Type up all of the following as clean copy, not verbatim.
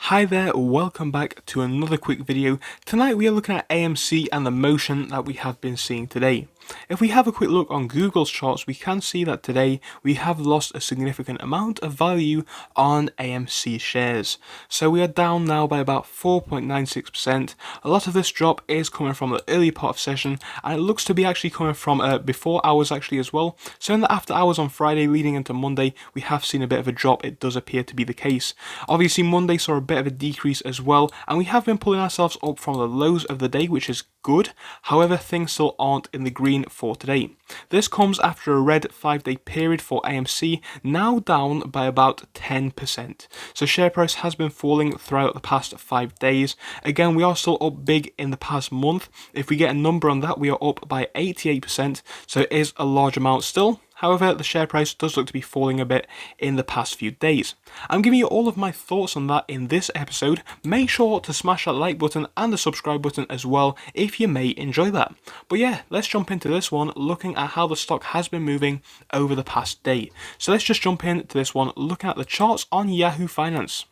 Hi there, welcome back to another quick video. Tonight we are looking at AMC and the motion that we have been seeing today. If we have a quick look on Google's charts, we can see that today we have lost a significant amount of value on AMC shares. So we are down now by about 4.96%. A lot of this drop is coming from the early part of session, and it looks to be actually coming from before hours actually as well. So in the after hours on Friday leading into Monday, we have seen a bit of a drop. It does appear to be the case. Obviously Monday saw a bit of a decrease as well, and we have been pulling ourselves up from the lows of the day, which is good. However, things still aren't in the green for today. This comes after a red 5-day period for AMC, now down by about 10%. So share price has been falling throughout the past 5 days. Again, we are still up big in the past month. If we get a number on that, we are up by 88%, so it is a large amount still. However, the share price does look to be falling a bit in the past few days. I'm giving you all of my thoughts on that in this episode. Make sure to smash that like button and the subscribe button as well if you may enjoy that. But yeah, let's jump into this one, looking at how the stock has been moving over the past day. So let's just jump into this one, looking at the charts on Yahoo Finance.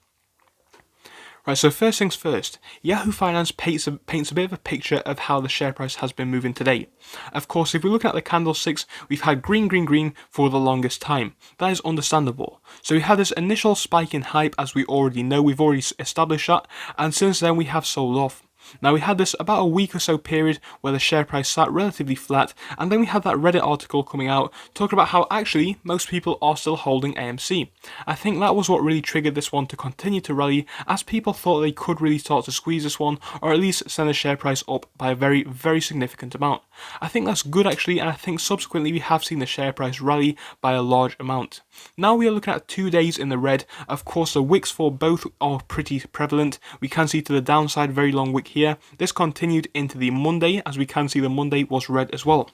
Right, so first things first, Yahoo Finance paints a bit of a picture of how the share price has been moving today. Of course, if we're looking at the candlesticks, we've had green, green, green for the longest time. That is understandable. So we had this initial spike in hype, as we already know, we've already established that, and since then we have sold off. Now we had this about a week or so period where the share price sat relatively flat, and then we had that Reddit article coming out talking about how actually most people are still holding AMC. I think that was what really triggered this one to continue to rally, as people thought they could really start to squeeze this one, or at least send the share price up by a very, very significant amount. I think that's good actually, and I think subsequently we have seen the share price rally by a large amount. Now we are looking at 2 days in the red. Of course the wicks for both are pretty prevalent. We can see to the downside very long wick here. This continued into the Monday, as we can see the Monday was red as well.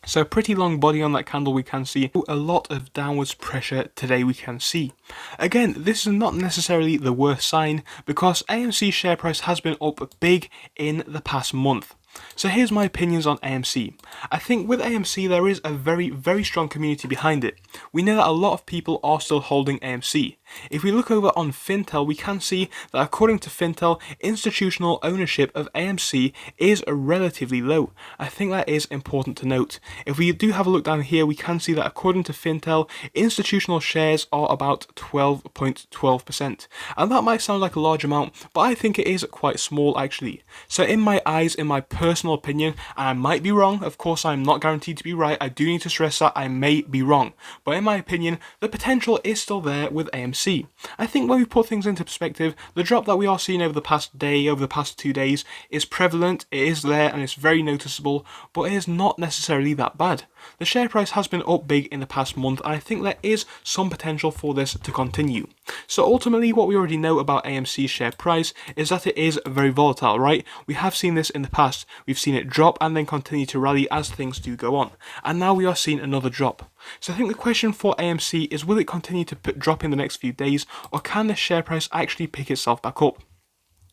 So a pretty long body on that candle, we can see a lot of downwards pressure today we can see. Again, this is not necessarily the worst sign, because AMC share price has been up big in the past month. So here's my opinions on AMC. I think with AMC there is a very, very strong community behind it. We know that a lot of people are still holding AMC. If we look over on Fintel, we can see that according to Fintel, institutional ownership of AMC is relatively low. I think that is important to note. If we do have a look down here, we can see that according to Fintel, institutional shares are about 12.12%. And that might sound like a large amount, but I think it is quite small actually. So in my eyes, in my personal opinion, and I might be wrong, of course I'm not guaranteed to be right, I do need to stress that I may be wrong, but in my opinion, the potential is still there with AMC. I think when we put things into perspective, the drop that we are seeing over the past day, over the past 2 days, is prevalent, it is there, and it's very noticeable, but it is not necessarily that bad. The share price has been up big in the past month, and I think there is some potential for this to continue. So ultimately, what we already know about AMC's share price is that it is very volatile, right? We have seen this in the past. We've seen it drop and then continue to rally as things do go on. And now we are seeing another drop. So I think the question for AMC is, will it continue to drop in the next few days, or can the share price actually pick itself back up?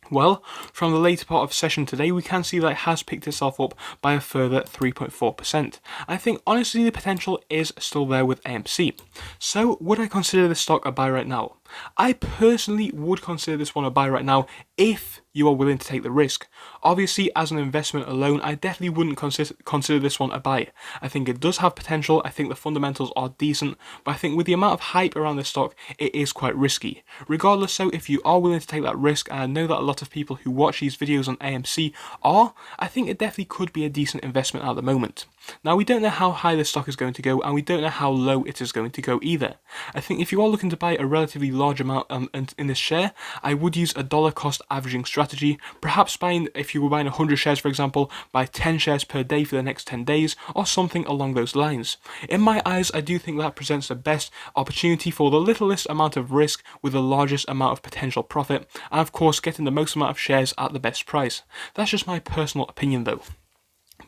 Well, from the later part of session today, we can see that it has picked itself up by a further 3.4%. I think honestly the potential is still there with AMC. So would I consider this stock a buy right now? I personally would consider this one a buy right now if you are willing to take the risk. Obviously, as an investment alone, I definitely wouldn't consider this one a buy. I think it does have potential, I think the fundamentals are decent, but I think with the amount of hype around this stock, it is quite risky. Regardless, so if you are willing to take that risk, and I know that a lot of people who watch these videos on AMC are, I think it definitely could be a decent investment at the moment. Now, we don't know how high this stock is going to go, and we don't know how low it is going to go either. I think if you are looking to buy a relatively large amount in this share, I would use a dollar cost averaging strategy, perhaps buying, if you were buying 100 shares for example, buy 10 shares per day for the next 10 days, or something along those lines. In my eyes, I do think that presents the best opportunity for the littlest amount of risk with the largest amount of potential profit, and of course getting the most amount of shares at the best price. That's just my personal opinion though.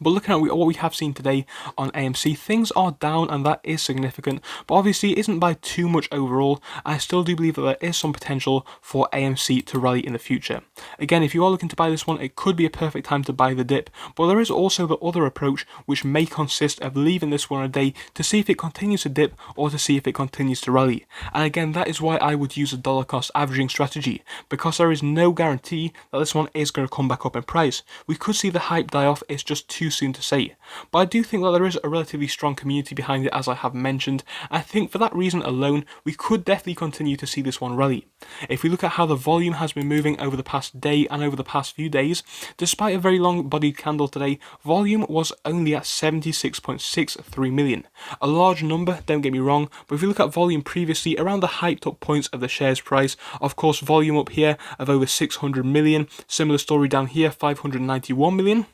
But looking at what we have seen today on AMC, things are down and that is significant, but obviously it isn't by too much overall. I still do believe that there is some potential for AMC to rally in the future. Again, if you are looking to buy this one, it could be a perfect time to buy the dip, but there is also the other approach, which may consist of leaving this one a day to see if it continues to dip or to see if it continues to rally. And again, that is why I would use a dollar cost averaging strategy, because there is no guarantee that this one is going to come back up in price. We could see the hype die off, it's just too soon to say. But I do think that there is a relatively strong community behind it, as I have mentioned. I think for that reason alone, we could definitely continue to see this one rally. If we look at how the volume has been moving over the past day and over the past few days, despite a very long bodied candle today, volume was only at 76.63 million. A large number, don't get me wrong, but if you look at volume previously around the hyped up points of the shares price, of course volume up here of over 600 million, similar story down here, 591 million.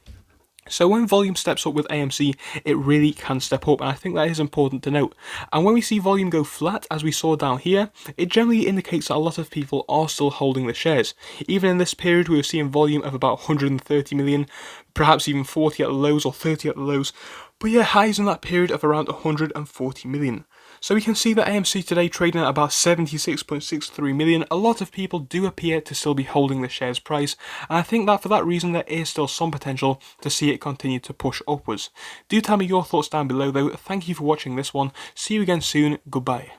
So when volume steps up with AMC, it really can step up, and I think that is important to note. And when we see volume go flat, as we saw down here, it generally indicates that a lot of people are still holding the shares. Even in this period, we were seeing volume of about 130 million, perhaps even 40 at the lows or 30 at the lows. But yeah, highs in that period of around 140 million. So we can see that AMC today trading at about 76.63 million. A lot of people do appear to still be holding the shares price, and I think that for that reason there is still some potential to see it continue to push upwards. Do tell me your thoughts down below though. Thank you for watching this one. See you again soon. Goodbye.